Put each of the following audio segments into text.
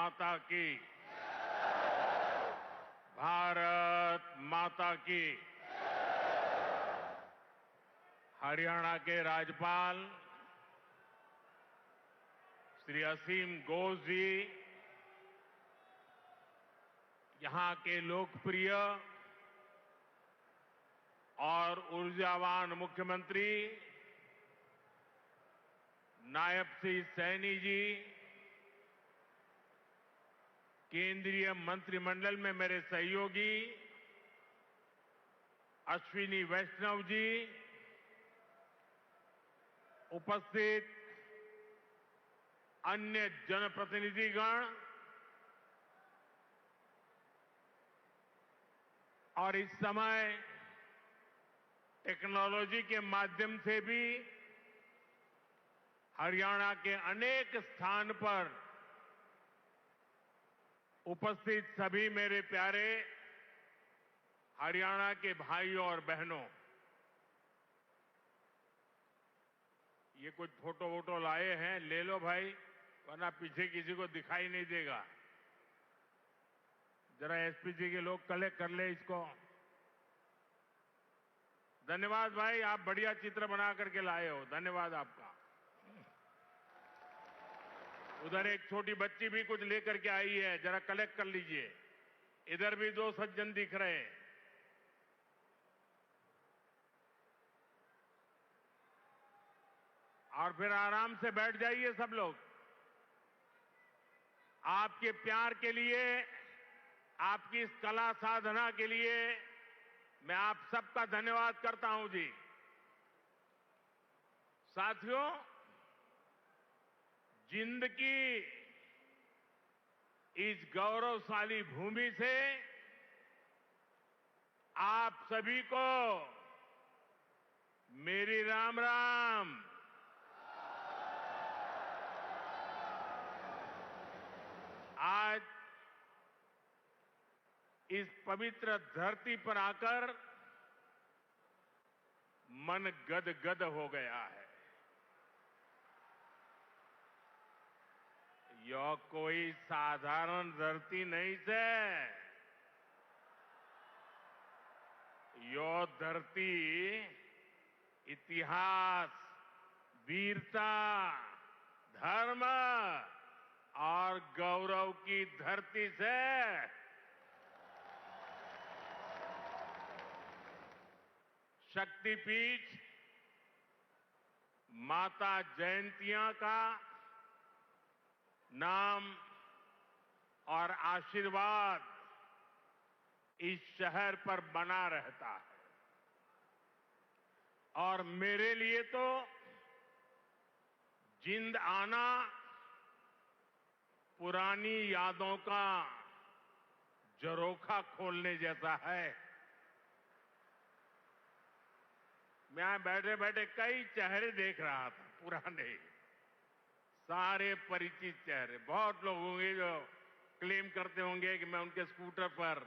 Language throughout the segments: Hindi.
माता की। भारत माता की। हरियाणा के राज्यपाल श्री असीम घोष जी, यहां के लोकप्रिय और ऊर्जावान मुख्यमंत्री नायब सिंह सैनी जी, केंद्रीय मंत्रिमंडल में मेरे सहयोगी अश्विनी वैष्णव जी, उपस्थित अन्य जनप्रतिनिधिगण और इस समय टेक्नोलॉजी के माध्यम से भी हरियाणा के अनेक स्थान पर उपस्थित सभी मेरे प्यारे हरियाणा के भाइयों और बहनों, ये कुछ फोटो वोटो लाए हैं, ले लो भाई, वरना पीछे किसी को दिखाई नहीं देगा। जरा एसपी जी के लोग कलेक्ट कर ले इसको। धन्यवाद भाई, आप बढ़िया चित्र बना करके लाए हो, धन्यवाद आपका। उधर एक छोटी बच्ची भी कुछ लेकर के आई है, जरा कलेक्ट कर लीजिए। इधर भी दो सज्जन दिख रहे हैं। और फिर आराम से बैठ जाइए सब लोग। आपके प्यार के लिए, आपकी इस कला साधना के लिए मैं आप सबका धन्यवाद करता हूं जी। साथियों, जिंद की इस गौरवशाली भूमि से आप सभी को मेरी राम राम। आज इस पवित्र धरती पर आकर मन गदगद हो गया है। यह कोई साधारण धरती नहीं से, यह धरती इतिहास, वीरता, धर्म और गौरव की धरती से शक्तिपीठ माता जयंतिया का नाम और आशीर्वाद इस शहर पर बना रहता है। और मेरे लिए तो जिंद आना पुरानी यादों का झरोखा खोलने जैसा है। मैं बैठे बैठे कई चेहरे देख रहा था, पुराने, सारे परिचित चेहरे। बहुत लोग होंगे जो क्लेम करते होंगे कि मैं उनके स्कूटर पर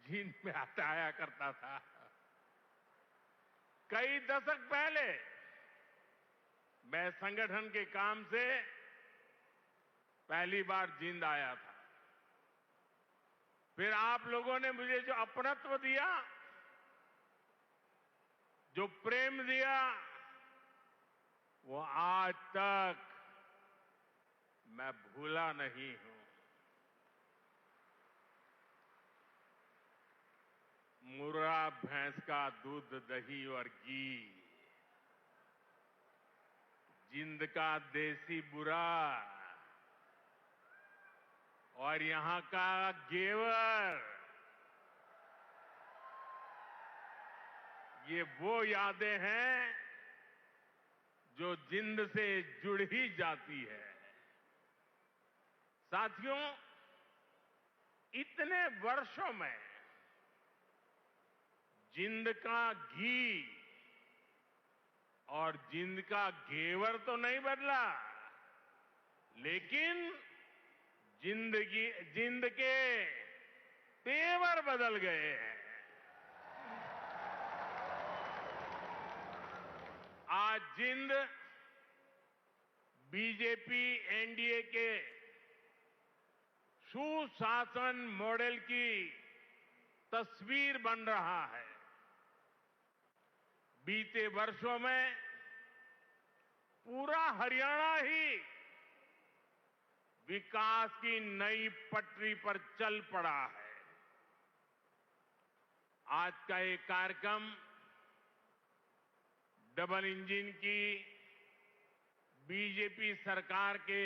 जींद में आया करता था। कई दशक पहले मैं संगठन के काम से पहली बार जींद आया था। फिर आप लोगों ने मुझे जो अपनत्व दिया, जो प्रेम दिया, वो आज तक मैं भूला नहीं हूं। मुर्रा भैंस का दूध, दही और घी, जिंद का देसी बुरा और यहां का घेवर, ये वो यादें हैं जो जिंद से जुड़ ही जाती है। साथियों, इतने वर्षों में जिंद का घी और जिंद का घेवर तो नहीं बदला, लेकिन जिंद के तेवर बदल गए हैं। आज जिंद बीजेपी एनडीए के सुशासन मॉडल की तस्वीर बन रहा है। बीते वर्षों में पूरा हरियाणा ही विकास की नई पटरी पर चल पड़ा है। आज का ये कार्यक्रम डबल इंजन की बीजेपी सरकार के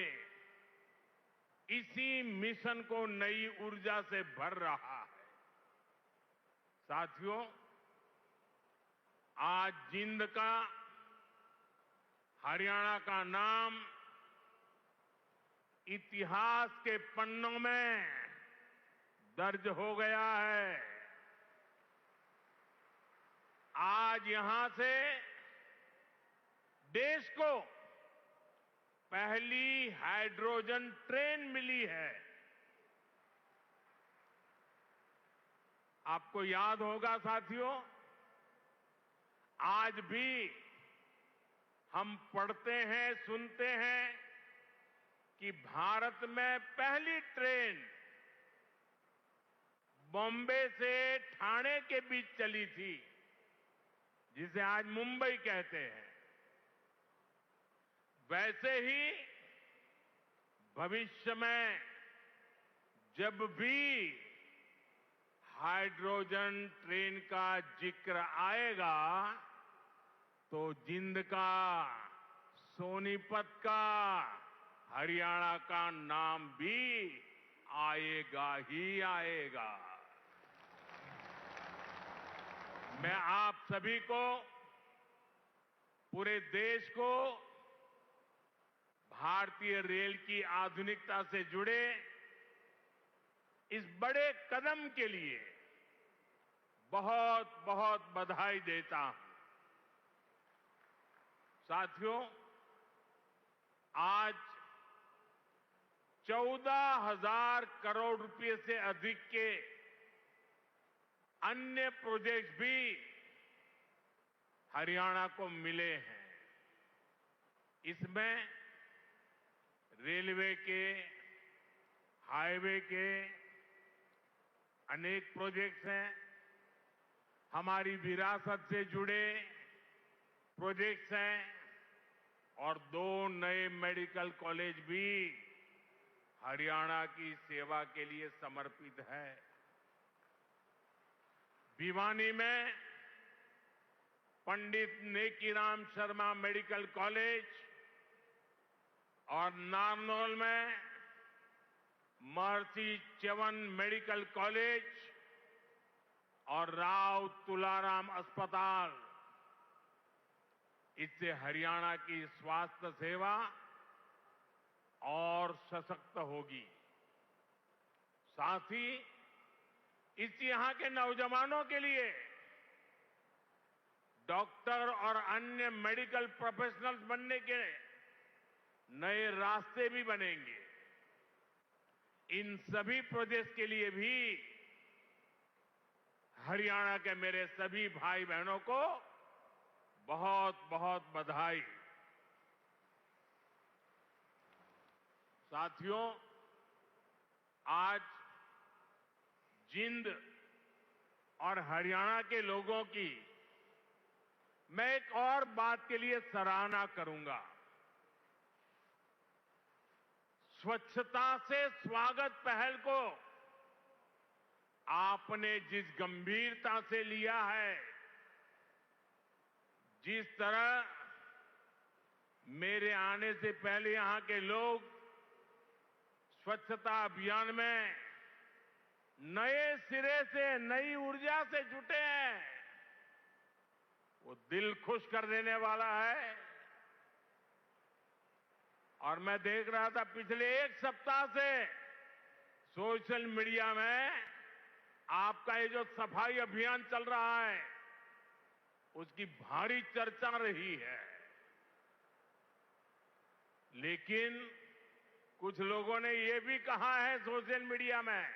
इसी मिशन को नई ऊर्जा से भर रहा है। साथियों, आज जिंद का, हरियाणा का नाम इतिहास के पन्नों में दर्ज हो गया है। आज यहां से देश को पहली हाइड्रोजन ट्रेन मिली है। आपको याद होगा साथियों, आज भी हम पढ़ते हैं, सुनते हैं कि भारत में पहली ट्रेन बॉम्बे से ठाणे के बीच चली थी, जिसे आज मुंबई कहते हैं। वैसे ही भविष्य में जब भी हाइड्रोजन ट्रेन का जिक्र आएगा तो जिंद का, सोनीपत का, हरियाणा का नाम भी आएगा ही आएगा। मैं आप सभी को, पूरे देश को भारतीय रेल की आधुनिकता से जुड़े इस बड़े कदम के लिए बहुत बहुत बधाई देता हूं। साथियों, आज 14,000 करोड़ रुपए से अधिक के अन्य प्रोजेक्ट भी हरियाणा को मिले हैं। इसमें रेलवे के, हाईवे के अनेक प्रोजेक्ट्स हैं। हमारी विरासत से जुड़े प्रोजेक्ट्स हैं और 2 नए मेडिकल कॉलेज भी हरियाणा की सेवा के लिए समर्पित है। भिवानी में पंडित नेकीराम शर्मा मेडिकल कॉलेज और नारनौल में महर्षि च्यवन मेडिकल कॉलेज और राव तुलाराम अस्पताल, इससे हरियाणा की स्वास्थ्य सेवा और सशक्त होगी। साथ ही इस यहां के नौजवानों के लिए डॉक्टर और अन्य मेडिकल प्रोफेशनल्स बनने के नए रास्ते भी बनेंगे। इन सभी प्रोजेक्ट्स के लिए भी हरियाणा के मेरे सभी भाई बहनों को बहुत बहुत बधाई। साथियों, आज जिंद और हरियाणा के लोगों की मैं एक और बात के लिए सराहना करूंगा। स्वच्छता से स्वागत पहल को आपने जिस गंभीरता से लिया है, जिस तरह मेरे आने से पहले यहां के लोग स्वच्छता अभियान में नए सिरे से, नई ऊर्जा से जुटे हैं, वो दिल खुश कर देने वाला है। और मैं देख रहा था पिछले एक सप्ताह से सोशल मीडिया में आपका ये जो सफाई अभियान चल रहा है, उसकी भारी चर्चा रही है। लेकिन कुछ लोगों ने ये भी कहा है सोशल मीडिया में,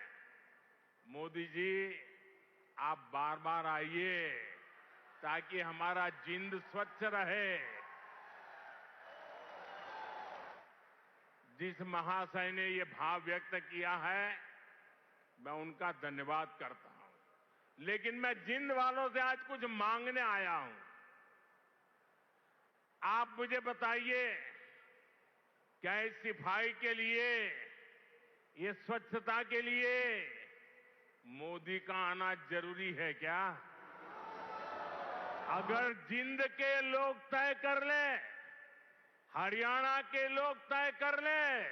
मोदी जी आप बार बार आइए ताकि हमारा जिंद स्वच्छ रहे। जिस महाशय ने ये भाव व्यक्त किया है, मैं उनका धन्यवाद करता हूं। लेकिन मैं जिंद वालों से आज कुछ मांगने आया हूं। आप मुझे बताइए, क्या इस सफाई के लिए, ये स्वच्छता के लिए मोदी का आना जरूरी है क्या? अगर जिंद के लोग तय कर लें, हरियाणा के लोग तय कर लें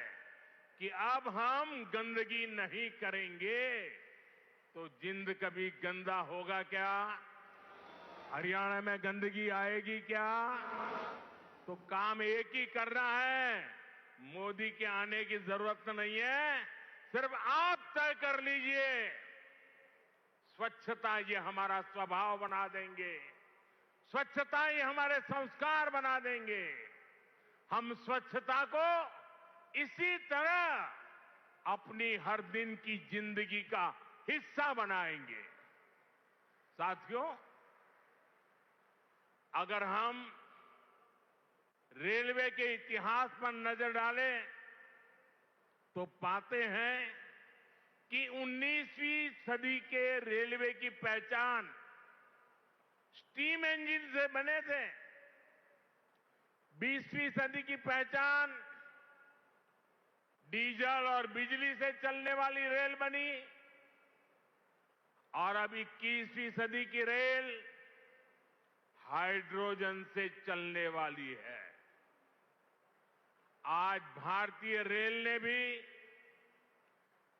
कि अब हम गंदगी नहीं करेंगे, तो जिंद कभी गंदा होगा क्या? हरियाणा में गंदगी आएगी क्या? तो काम एक ही करना है, मोदी के आने की जरूरत नहीं है, सिर्फ आप तय कर लीजिए। स्वच्छता ये हमारा स्वभाव बना देंगे, स्वच्छता ये हमारे संस्कार बना देंगे। हम स्वच्छता को इसी तरह अपनी हर दिन की जिंदगी का हिस्सा बनाएंगे। साथियों, अगर हम रेलवे के इतिहास पर नजर डालें तो पाते हैं कि 19वीं सदी के रेलवे की पहचान स्टीम इंजन से बने थे। 20वीं सदी की पहचान डीजल और बिजली से चलने वाली रेल बनी, और अब 21वीं सदी की रेल हाइड्रोजन से चलने वाली है। आज भारतीय रेल ने भी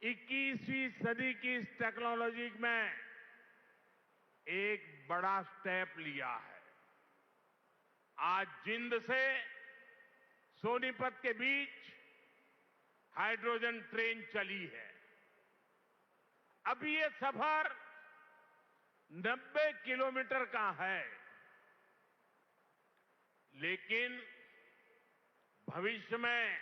21वीं सदी की इस टेक्नोलॉजी में एक बड़ा स्टेप लिया है। आज जिंद से सोनीपत के बीच हाइड्रोजन ट्रेन चली है। अभी ये सफर 90 किलोमीटर का है, लेकिन भविष्य में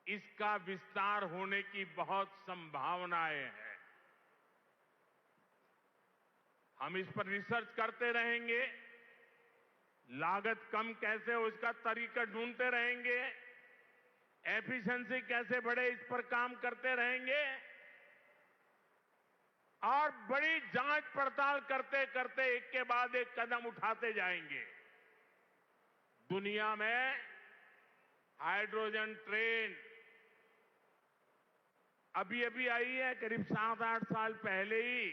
इसका विस्तार होने की बहुत संभावनाएं हैं। हम इस पर रिसर्च करते रहेंगे, लागत कम कैसे हो इसका तरीका ढूंढते रहेंगे, एफिशिएंसी कैसे बढ़े इस पर काम करते रहेंगे, और बड़ी जांच पड़ताल करते करते एक के बाद एक कदम उठाते जाएंगे। दुनिया में हाइड्रोजन ट्रेन अभी अभी आई है, करीब 7-8 साल पहले ही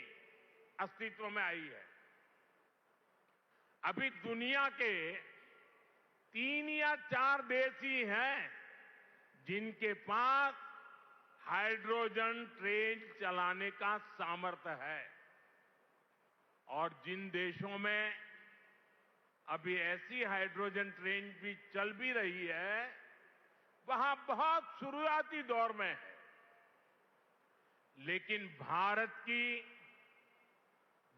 अस्तित्व में आई है। अभी दुनिया के 3 या 4 देश ही हैं जिनके पास हाइड्रोजन ट्रेन चलाने का सामर्थ्य है, और जिन देशों में अभी ऐसी हाइड्रोजन ट्रेन भी चल भी रही है, वहां बहुत शुरुआती दौर में है। लेकिन भारत की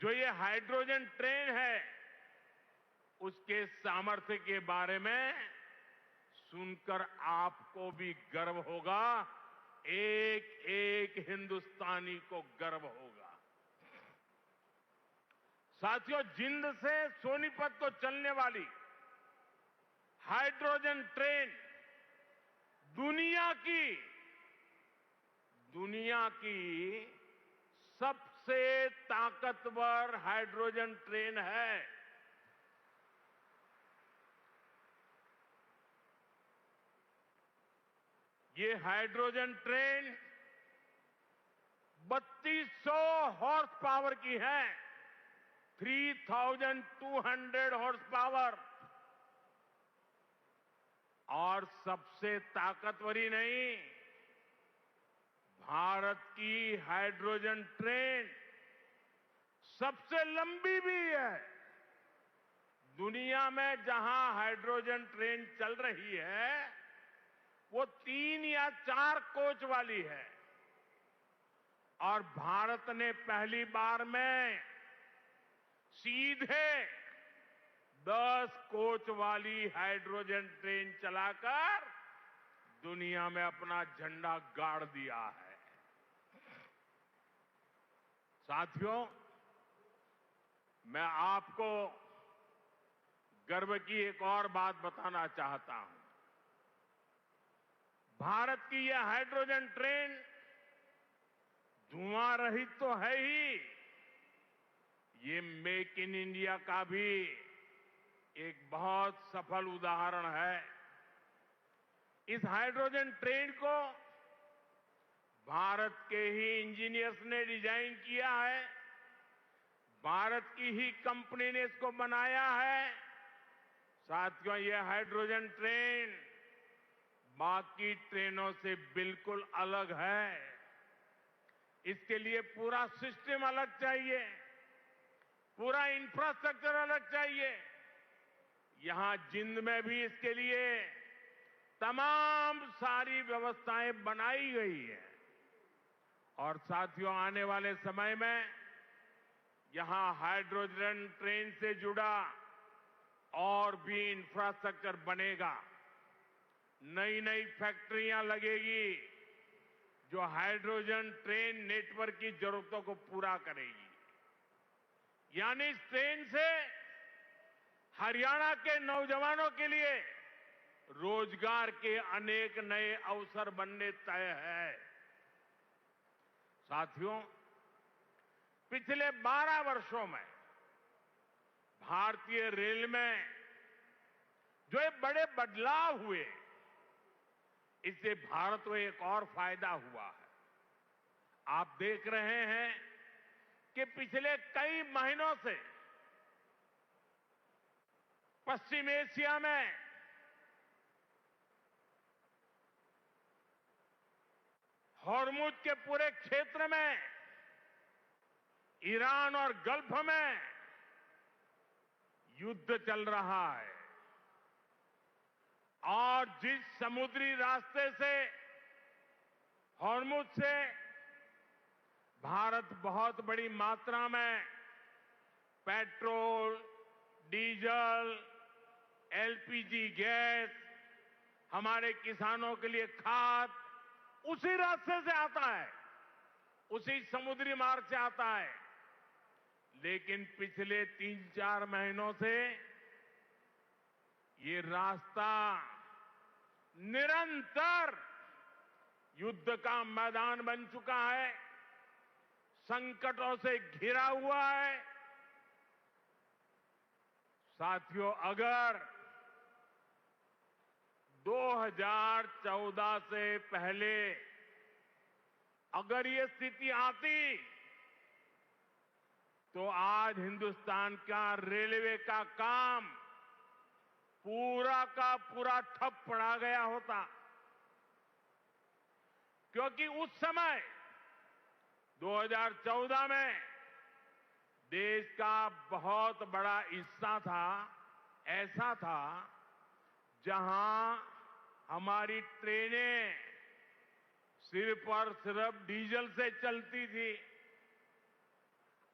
जो ये हाइड्रोजन ट्रेन है, उसके सामर्थ्य के बारे में सुनकर आपको भी गर्व होगा, एक एक हिंदुस्तानी को गर्व होगा। साथियों, जिंद से सोनीपत को चलने वाली हाइड्रोजन ट्रेन दुनिया की सबसे ताकतवर हाइड्रोजन ट्रेन है। ये हाइड्रोजन ट्रेन 3200 हॉर्स पावर की है, 3200 हॉर्स पावर। और सबसे ताकतवर ही नहीं, भारत की हाइड्रोजन ट्रेन सबसे लंबी भी है। दुनिया में जहां हाइड्रोजन ट्रेन चल रही है, वो 3 या 4 कोच वाली है, और भारत ने पहली बार में सीधे 10 कोच वाली हाइड्रोजन ट्रेन चलाकर दुनिया में अपना झंडा गाड़ दिया है। साथियों, मैं आपको गर्व की एक और बात बताना चाहता हूं। भारत की यह हाइड्रोजन ट्रेन धुआं रहित तो है ही, ये मेक इन इंडिया का भी एक बहुत सफल उदाहरण है। इस हाइड्रोजन ट्रेन को भारत के ही इंजीनियर्स ने डिजाइन किया है, भारत की ही कंपनी ने इसको बनाया है। साथियों, ये हाइड्रोजन ट्रेन बाकी ट्रेनों से बिल्कुल अलग है। इसके लिए पूरा सिस्टम अलग चाहिए, पूरा इंफ्रास्ट्रक्चर अलग चाहिए। यहां जिंद में भी इसके लिए तमाम सारी व्यवस्थाएं बनाई गई है। और साथियों, आने वाले समय में यहां हाइड्रोजन ट्रेन से जुड़ा और भी इंफ्रास्ट्रक्चर बनेगा। नई नई फैक्ट्रियां लगेगी जो हाइड्रोजन ट्रेन नेटवर्क की जरूरतों को पूरा करेगी। यानी इस ट्रेन से हरियाणा के नौजवानों के लिए रोजगार के अनेक नए अवसर बनने तय है। साथियों, पिछले 12 वर्षों में भारतीय रेल में जो ये बड़े बदलाव हुए, इससे भारत को एक और फायदा हुआ है। आप देख रहे हैं कि पिछले कई महीनों से पश्चिम एशिया में हॉर्मुज के पूरे क्षेत्र में, ईरान और गल्फ में युद्ध चल रहा है। और जिस समुद्री रास्ते से, हॉर्मुज से भारत बहुत बड़ी मात्रा में पेट्रोल, डीजल, एलपीजी गैस, हमारे किसानों के लिए खाद उसी रास्ते से आता है, उसी समुद्री मार्ग से आता है। लेकिन पिछले 3-4 महीनों से ये रास्ता निरंतर युद्ध का मैदान बन चुका है, संकटों से घिरा हुआ है। साथियों, अगर 2014 से पहले अगर ये स्थिति आती तो आज हिंदुस्तान का रेलवे का काम पूरा का पूरा ठप पड़ा गया होता। क्योंकि उस समय 2014 में देश का बहुत बड़ा हिस्सा था, ऐसा था जहां हमारी ट्रेनें सिर्फ और सिर्फ डीजल से चलती थी।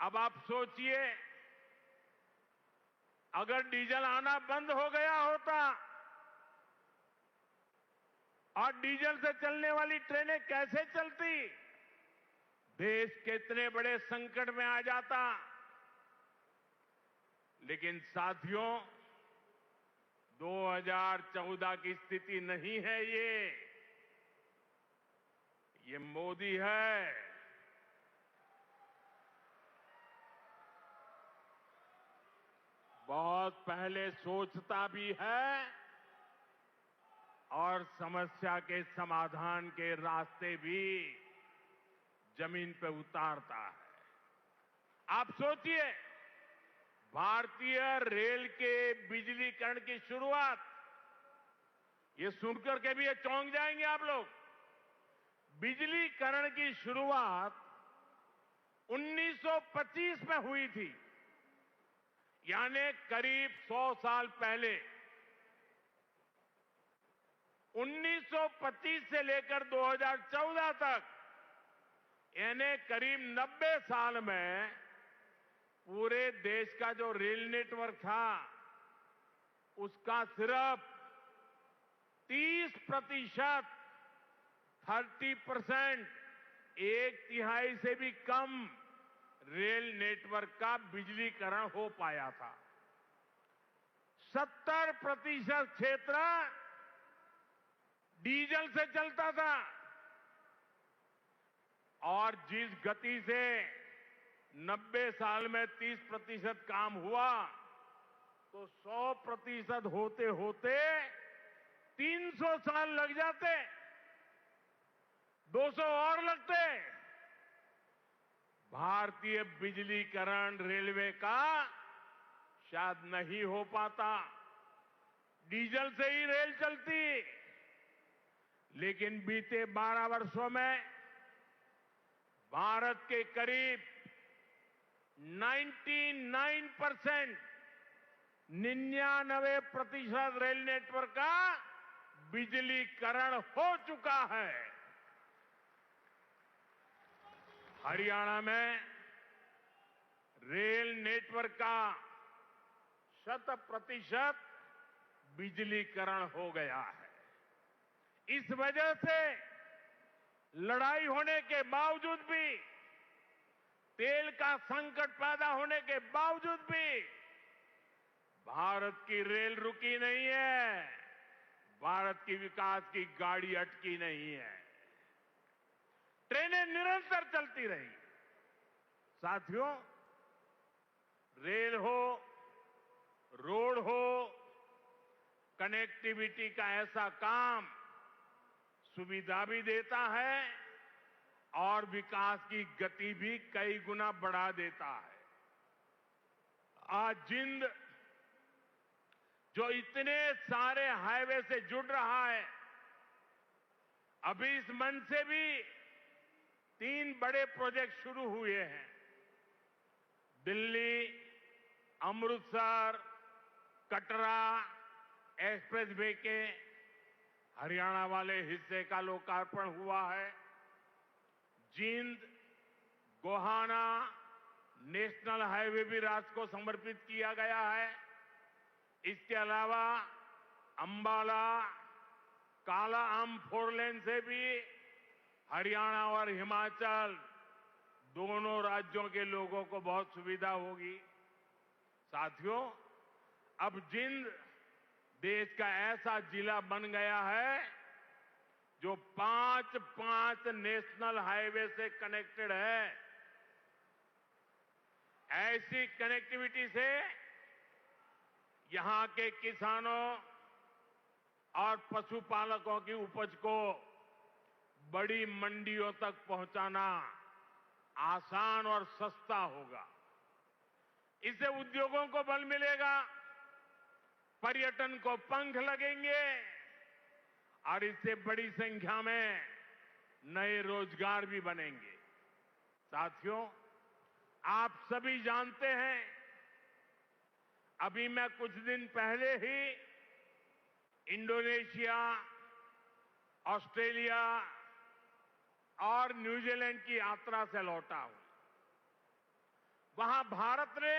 अब आप सोचिए, अगर डीजल आना बंद हो गया होता और डीजल से चलने वाली ट्रेनें कैसे चलती, देश कितने बड़े संकट में आ जाता। लेकिन साथियों, 2014 की स्थिति नहीं है ये मोदी है। बहुत पहले सोचता भी है और समस्या के समाधान के रास्ते भी जमीन पे उतारता है। आप सोचिए, भारतीय रेल के बिजलीकरण की शुरुआत, ये सुनकर के भी ये चौंक जाएंगे आप लोग। बिजलीकरण की शुरुआत 1925 में हुई थी, यानी करीब 100 साल पहले। 1925 से लेकर 2014 तक, यानी करीब 90 साल में पूरे देश का जो रेल नेटवर्क था, उसका सिर्फ 30%, 30%, 1/3 से भी कम रेल नेटवर्क का बिजलीकरण हो पाया था। 70% क्षेत्र डीजल से चलता था और जिस गति से 90 साल में 30% काम हुआ तो 100% होते होते 300 साल लग जाते, 200 और लगते। भारतीय बिजलीकरण रेलवे का शायद नहीं हो पाता, डीजल से ही रेल चलती। लेकिन बीते 12 वर्षों में भारत के करीब 99% रेल नेटवर्क का बिजलीकरण हो चुका है। हरियाणा में रेल नेटवर्क का 100% बिजलीकरण हो गया है। इस वजह से लड़ाई होने के बावजूद भी, तेल का संकट पैदा होने के बावजूद भी भारत की रेल रुकी नहीं है, भारत की विकास की गाड़ी अटकी नहीं है, ट्रेनें निरंतर चलती रही। साथियों, रेल हो, रोड हो, कनेक्टिविटी का ऐसा काम सुविधा भी देता है और विकास की गति भी कई गुना बढ़ा देता है। आज जिंद जो इतने सारे हाईवे से जुड़ रहा है, अभी इस मंच से भी 3 बड़े प्रोजेक्ट शुरू हुए हैं। दिल्ली, अमृतसर, कटरा एक्सप्रेस वे के हरियाणा वाले हिस्से का लोकार्पण हुआ है। जींद गोहाना नेशनल हाईवे भी राष्ट्र को समर्पित किया गया है। इसके अलावा अंबाला काला आम 4 लेन से भी हरियाणा और हिमाचल दोनों राज्यों के लोगों को बहुत सुविधा होगी। साथियों, अब जींद देश का ऐसा जिला बन गया है जो 5 नेशनल हाईवे से कनेक्टेड है। ऐसी कनेक्टिविटी से यहां के किसानों और पशुपालकों की उपज को बड़ी मंडियों तक पहुंचाना आसान और सस्ता होगा। इससे उद्योगों को बल मिलेगा, पर्यटन को पंख लगेंगे और इससे बड़ी संख्या में नए रोजगार भी बनेंगे। साथियों, आप सभी जानते हैं, अभी मैं कुछ दिन पहले ही इंडोनेशिया, ऑस्ट्रेलिया और न्यूजीलैंड की यात्रा से लौटा हूं। वहां भारत ने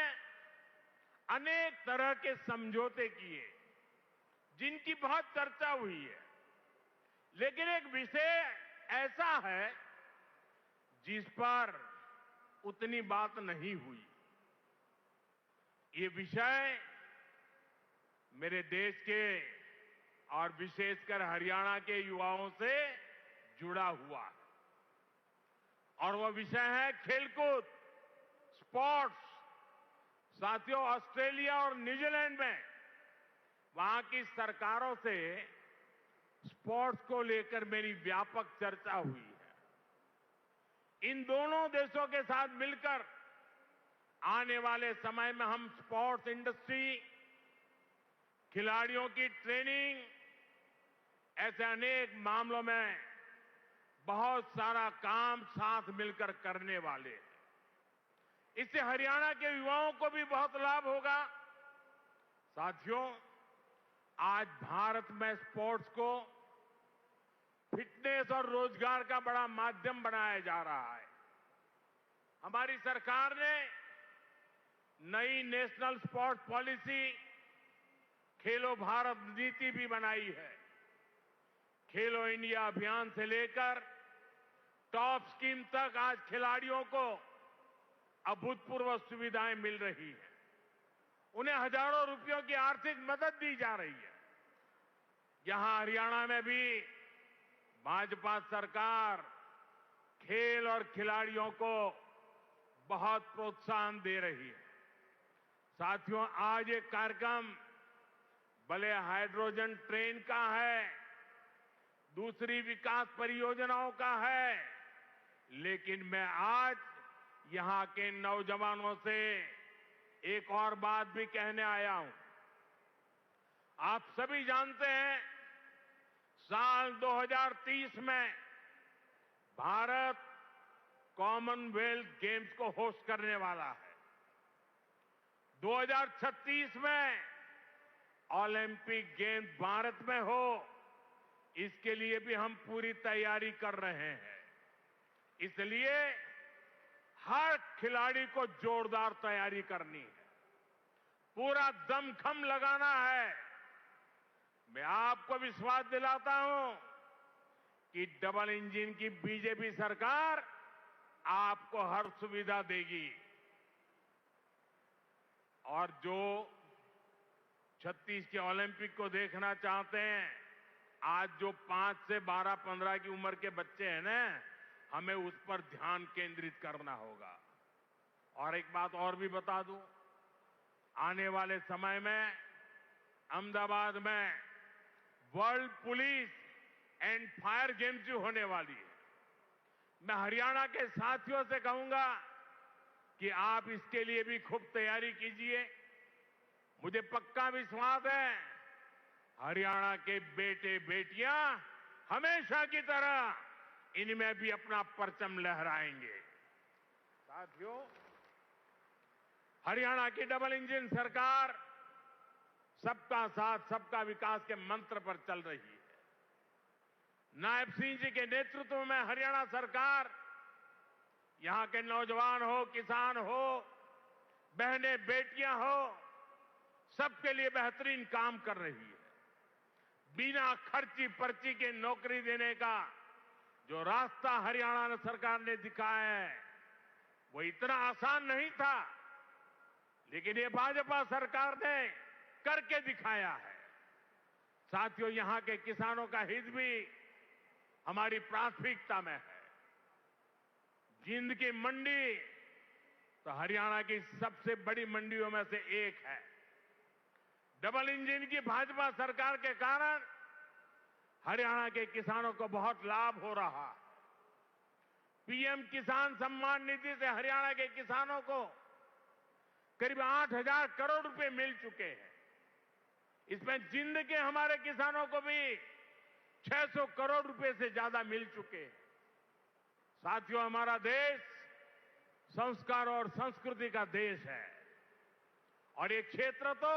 अनेक तरह के समझौते किए जिनकी बहुत चर्चा हुई है, लेकिन एक विषय ऐसा है जिस पर उतनी बात नहीं हुई। ये विषय मेरे देश के और विशेषकर हरियाणा के युवाओं से जुड़ा हुआ है और वह विषय है खेलकूद, स्पोर्ट्स। साथियों, ऑस्ट्रेलिया और न्यूजीलैंड में वहां की सरकारों से स्पोर्ट्स को लेकर मेरी व्यापक चर्चा हुई है। इन दोनों देशों के साथ मिलकर आने वाले समय में हम स्पोर्ट्स इंडस्ट्री, खिलाड़ियों की ट्रेनिंग, ऐसे अनेक मामलों में बहुत सारा काम साथ मिलकर करने वाले हैं। इससे हरियाणा के युवाओं को भी बहुत लाभ होगा। साथियों, आज भारत में स्पोर्ट्स को फिटनेस और रोजगार का बड़ा माध्यम बनाया जा रहा है। हमारी सरकार ने नई नेशनल स्पोर्ट्स पॉलिसी, खेलो भारत नीति भी बनाई है। खेलो इंडिया अभियान से लेकर टॉप स्कीम तक आज खिलाड़ियों को अभूतपूर्व सुविधाएं मिल रही हैं। उन्हें हजारों रुपयों की आर्थिक मदद दी जा रही है। यहां हरियाणा में भी भाजपा सरकार खेल और खिलाड़ियों को बहुत प्रोत्साहन दे रही है। साथियों, आज ये कार्यक्रम भले हाइड्रोजन ट्रेन का है, दूसरी विकास परियोजनाओं का है, लेकिन मैं आज यहां के नौजवानों से एक और बात भी कहने आया हूं। आप सभी जानते हैं, साल 2030 में भारत कॉमनवेल्थ गेम्स को होस्ट करने वाला है। 2036 में ओलंपिक गेम्स भारत में हो, इसके लिए भी हम पूरी तैयारी कर रहे हैं। इसलिए हर खिलाड़ी को जोरदार तैयारी करनी है, पूरा दमखम लगाना है। मैं आपको विश्वास दिलाता हूं कि डबल इंजन की बीजेपी सरकार आपको हर सुविधा देगी। और जो 36 के ओलंपिक को देखना चाहते हैं, आज जो 5 से 12-15 की उम्र के बच्चे हैं ना, हमें उस पर ध्यान केंद्रित करना होगा। और एक बात और भी बता दूं, आने वाले समय में अहमदाबाद में world police and fire games भी होने वाली है। मैं हरियाणा के साथियों से कहूंगा कि आप इसके लिए भी खूब तैयारी कीजिए। मुझे पक्का विश्वास है, हरियाणा के बेटे बेटियां हमेशा की तरह इनमें भी अपना परचम लहराएंगे। साथियों, हरियाणा की डबल इंजन सरकार सबका साथ सबका विकास के मंत्र पर चल रही है। नायब सिंह जी के नेतृत्व में हरियाणा सरकार यहां के नौजवान हो, किसान हो, बहनें बेटियां हो, सबके लिए बेहतरीन काम कर रही है। बिना खर्ची पर्ची के नौकरी देने का जो रास्ता हरियाणा सरकार ने दिखाया है, वो इतना आसान नहीं था, लेकिन ये भाजपा सरकार ने करके दिखाया है। साथियों, यहां के किसानों का हित भी हमारी प्राथमिकता में है। जिंद की मंडी तो हरियाणा की सबसे बड़ी मंडियों में से एक है। डबल इंजन की भाजपा सरकार के कारण हरियाणा के किसानों को बहुत लाभ हो रहा है। पीएम किसान सम्मान निधि से हरियाणा के किसानों को करीब 8,000 करोड़ रुपए मिल चुके हैं। इसमें जिंद के हमारे किसानों को भी 600 करोड़ रुपए से ज्यादा मिल चुके हैं। साथियों, हमारा देश संस्कार और संस्कृति का देश है और ये क्षेत्र तो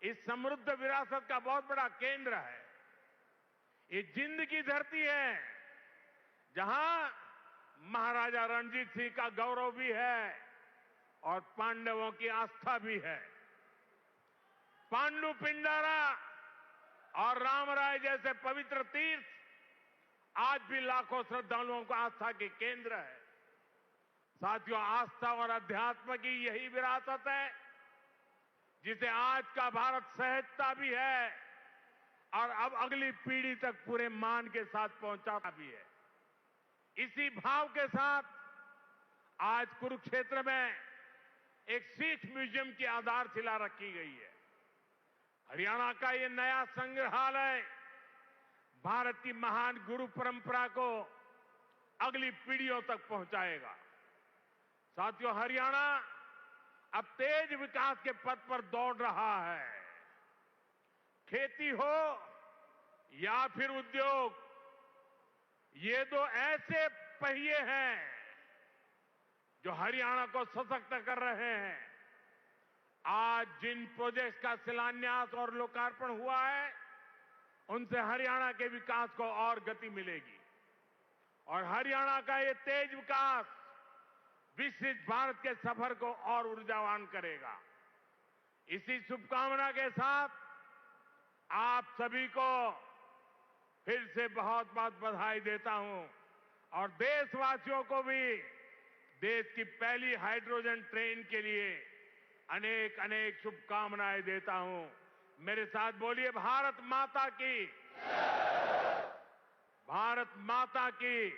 इस समृद्ध विरासत का बहुत बड़ा केंद्र है। ये जिंद की धरती है, जहां महाराजा रणजीत सिंह का गौरव भी है और पांडवों की आस्था भी है। पांडु पिंडारा और रामराय जैसे पवित्र तीर्थ आज भी लाखों श्रद्धालुओं को आस्था के केंद्र है। साथियों, आस्था और अध्यात्म की यही विरासत है जिसे आज का भारत सहजता भी है और अब अगली पीढ़ी तक पूरे मान के साथ पहुंचाता भी है। इसी भाव के साथ आज कुरुक्षेत्र में एक सिख म्यूजियम की आधारशिला रखी गई है। हरियाणा का ये नया संग्रहालय भारत की महान गुरु परंपरा को अगली पीढ़ियों तक पहुंचाएगा। साथियों, हरियाणा अब तेज विकास के पथ पर दौड़ रहा है। खेती हो या फिर उद्योग, ये दो ऐसे पहिए हैं जो हरियाणा को सशक्त कर रहे हैं। आज जिन प्रोजेक्ट्स का शिलान्यास और लोकार्पण हुआ है, उनसे हरियाणा के विकास को और गति मिलेगी और हरियाणा का ये तेज विकास विकसित भारत के सफर को और ऊर्जावान करेगा। इसी शुभकामना के साथ आप सभी को फिर से बहुत बहुत बधाई देता हूं और देशवासियों को भी देश की पहली हाइड्रोजन ट्रेन के लिए अनेक अनेक शुभकामनाएं देता हूं। मेरे साथ बोलिए, भारत माता की, भारत माता की,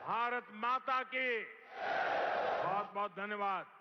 भारत माता की। बहुत बहुत धन्यवाद।